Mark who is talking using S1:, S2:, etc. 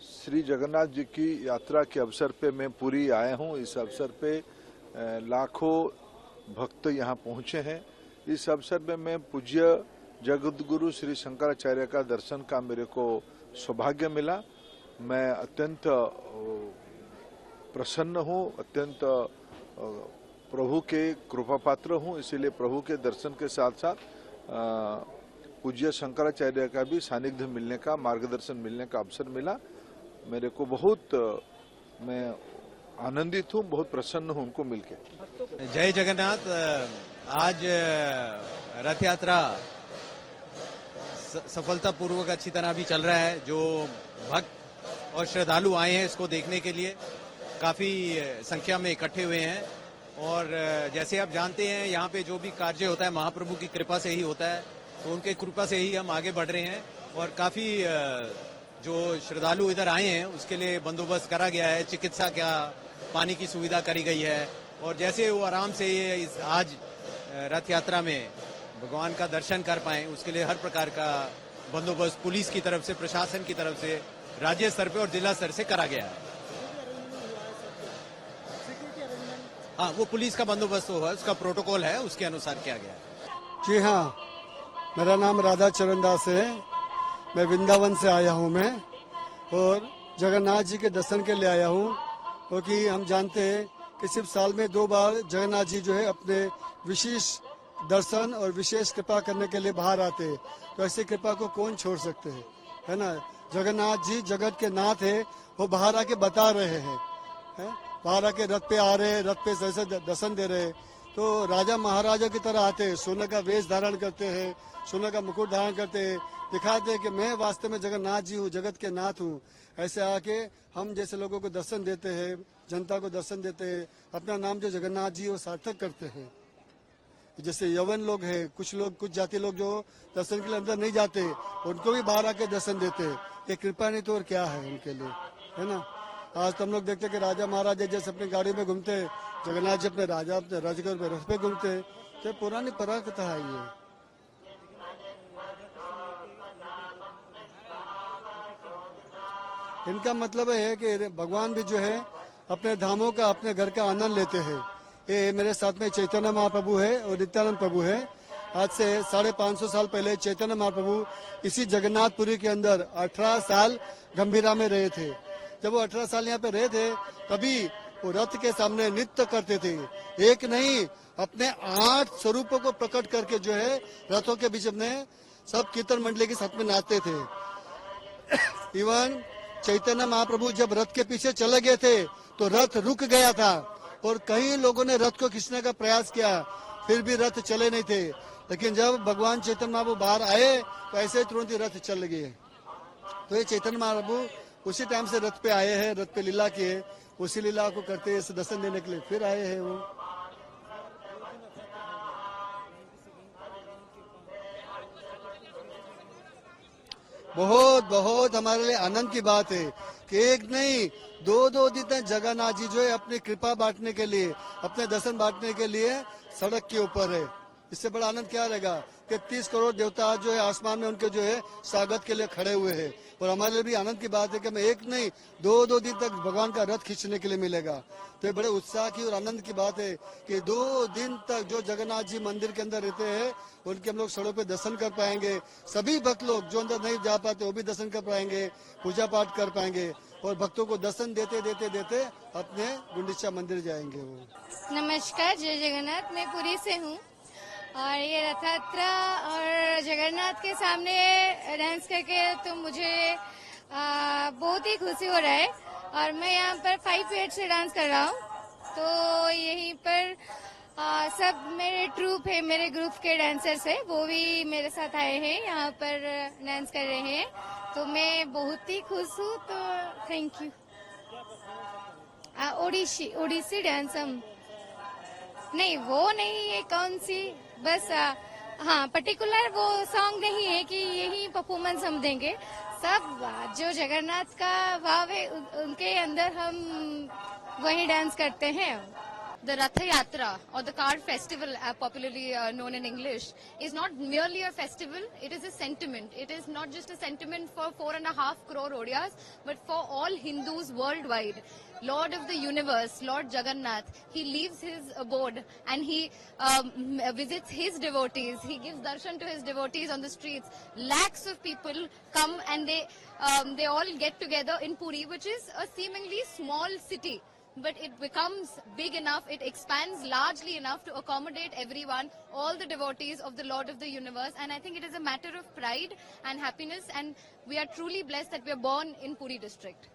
S1: श्री जगन्नाथ जी की यात्रा के अवसर पे मैं पुरी आया हूँ। इस अवसर पे लाखों भक्त यहाँ पहुँचे हैं। इस अवसर पे मैं पूज्य जगतगुरु श्री शंकराचार्य का दर्शन का मेरे को सौभाग्य मिला। मैं अत्यंत प्रसन्न हूँ, अत्यंत प्रभु के कृपा पात्र हूँ। इसीलिए प्रभु के दर्शन के साथ साथ पूज्य शंकराचार्य का भी सानिध्य मिलने का, मार्गदर्शन मिलने का अवसर मिला। मेरे को बहुत मैं आनंदित हूँ, बहुत प्रसन्न हूँ उनको मिलके।
S2: जय जगन्नाथ। आज रथ यात्रा सफलतापूर्वक अच्छी तरह भी चल रहा है। जो भक्त और श्रद्धालु आए हैं इसको देखने के लिए काफी संख्या में इकट्ठे हुए हैं। और जैसे आप जानते हैं यहाँ पे जो भी कार्य होता है महाप्रभु की कृपा से ही होता है, तो उनके कृपा से ही हम आगे बढ़ रहे हैं। और काफी जो श्रद्धालु इधर आए हैं उसके लिए बंदोबस्त करा गया है, चिकित्सा का, पानी की सुविधा करी गई है। और जैसे वो आराम से इस आज रथ यात्रा में भगवान का दर्शन कर पाए उसके लिए हर प्रकार का बंदोबस्त पुलिस की तरफ से, प्रशासन की तरफ से, राज्य स्तर पे और जिला स्तर से करा गया है। हाँ, वो पुलिस का बंदोबस्त होगा, उसका प्रोटोकॉल है, उसके अनुसार किया गया है।
S3: जी हाँ, मेरा नाम राधा चरण दास है। मैं वृंदावन से आया हूँ मैं, और जगन्नाथ जी के दर्शन के लिए आया हूँ। क्योंकि हम जानते हैं कि सिर्फ साल में 2 बार जगन्नाथ जी जो है अपने विशेष दर्शन और विशेष कृपा करने के लिए बाहर आते हैं। तो ऐसी कृपा को कौन छोड़ सकते हैं, है ना। जगन्नाथ जी जगत के नाथ है, वो बाहर आके बता रहे हैं, है? बाहर आके रथ पे आ रहे हैं, रथ पे जैसे दर्शन दे रहे हैं। तो राजा महाराजा की तरह आते हैं, सोने का वेश धारण करते हैं, सोने का मुकुट धारण करते हैं, दिखाते हैं कि मैं वास्तव में जगन्नाथ जी हूँ, जगत के नाथ हूँ। ऐसे आके हम जैसे लोगों को दर्शन देते हैं, जनता को दर्शन देते हैं, अपना नाम जो जगन्नाथ जी वो सार्थक करते हैं। जैसे यवन लोग हैं, कुछ लोग, कुछ जाति लोग जो दर्शन के लिए अंदर नहीं जाते, उनको भी बाहर आके दर्शन देते हैं। ये कृपा नहीं तो और क्या है उनके लिए, है ना। आज तो हम लोग देखते कि राजा महाराजा जैसे अपनी गाड़ी में घूमते हैं, जगन्नाथ जी अपने राजगढ़ में रथ पे घूमते हैं। तो पुरानी परंपरा है ये। इनका मतलब है कि भगवान भी जो है अपने धामों का, अपने घर का आनंद लेते हैं। ये मेरे साथ में चैतन्य महाप्रभु है और नित्यानंद प्रभु है। आज से 550 साल पहले चैतन्य महाप्रभु इसी जगन्नाथपुरी के अंदर 18 साल गंभीरा में रहे थे। जब वो 18 साल यहाँ पे रहे थे, तभी वो रथ के सामने नृत्य करते थे। एक नहीं, अपने 8 स्वरूपों को प्रकट करके जो है रथों के बीच में सब कीर्तन मंडली के साथ में नाचते थे। इवन चैतन्य महाप्रभु जब रथ के पीछे चले गए थे तो रथ रुक गया था, और कई लोगों ने रथ को खींचने का प्रयास किया, फिर भी रथ चले नहीं थे। लेकिन जब भगवान चैतन्य महाप्रभु बाहर आए तो ऐसे तुरंत ही रथ चल गए। तो ये चैतन्य महाप्रभु उसी टाइम से रथ पे आए हैं, रथ पे लीला किए, उसी लीला को करते हैं, दर्शन देने के लिए फिर आए हैं वो। बहुत बहुत हमारे लिए आनंद की बात है कि एक नहीं 2 दिन तक जगन्नाथ जी जो है अपनी कृपा बांटने के लिए, अपने दर्शन बांटने के लिए सड़क के ऊपर है। इससे बड़ा आनंद क्या रहेगा कि 30 करोड़ देवता जो है आसमान में उनके जो है स्वागत के लिए खड़े हुए हैं। और हमारे लिए भी आनंद की बात है कि हमें एक नहीं 2 दिन तक भगवान का रथ खींचने के लिए मिलेगा। तो ये बड़े उत्साह की और आनंद की बात है कि 2 दिन तक जो जगन्नाथ जी मंदिर के अंदर रहते हैं उनके हम लोग सड़कों पे दर्शन कर पाएंगे। सभी भक्त लोग जो अंदर नहीं जा पाते वो भी दर्शन कर पाएंगे, पूजा पाठ कर पाएंगे, और भक्तों को दर्शन देते देते देते अपने गुंडीचा मंदिर जाएंगे वो।
S4: नमस्कार, जय जगन्नाथ। मैं पुरी से हूँ और ये रथ यात्रा और जगन्नाथ के सामने डांस करके तो मुझे बहुत ही खुशी हो रहा है। और मैं यहाँ पर 5 मिनट से डांस कर रहा हूँ। तो यहीं पर सब मेरे ट्रूप है, मेरे ग्रुप के डांसर्स है, वो भी मेरे साथ आए हैं, यहाँ पर डांस कर रहे हैं। तो मैं बहुत ही खुश हूँ। तो थैंक यू। ओडिसी डांस हम नहीं, वो नहीं है, कौन सी, बस हाँ पर्टिकुलर वो सॉन्ग नहीं है कि यही परफॉर्मेंस हम देंगे। सब जो जगन्नाथ का भाव है उनके अंदर हम वही डांस करते हैं।
S5: the Ratha Yatra, or the car festival, popularly known in English, is not merely a festival, it is a sentiment. It is not just a sentiment for 4.5 crore Odias, but for all Hindus worldwide. Lord of the universe, Lord Jagannath, he leaves his abode and he visits his devotees. He gives darshan to his devotees on the streets. Lakhs of people come and they all get together in Puri, which is a seemingly small city. But it becomes big enough, it expands largely enough to accommodate everyone, all the devotees of the Lord of the universe. And I think it is a matter of pride and happiness, and we are truly blessed that we are born in Puri district.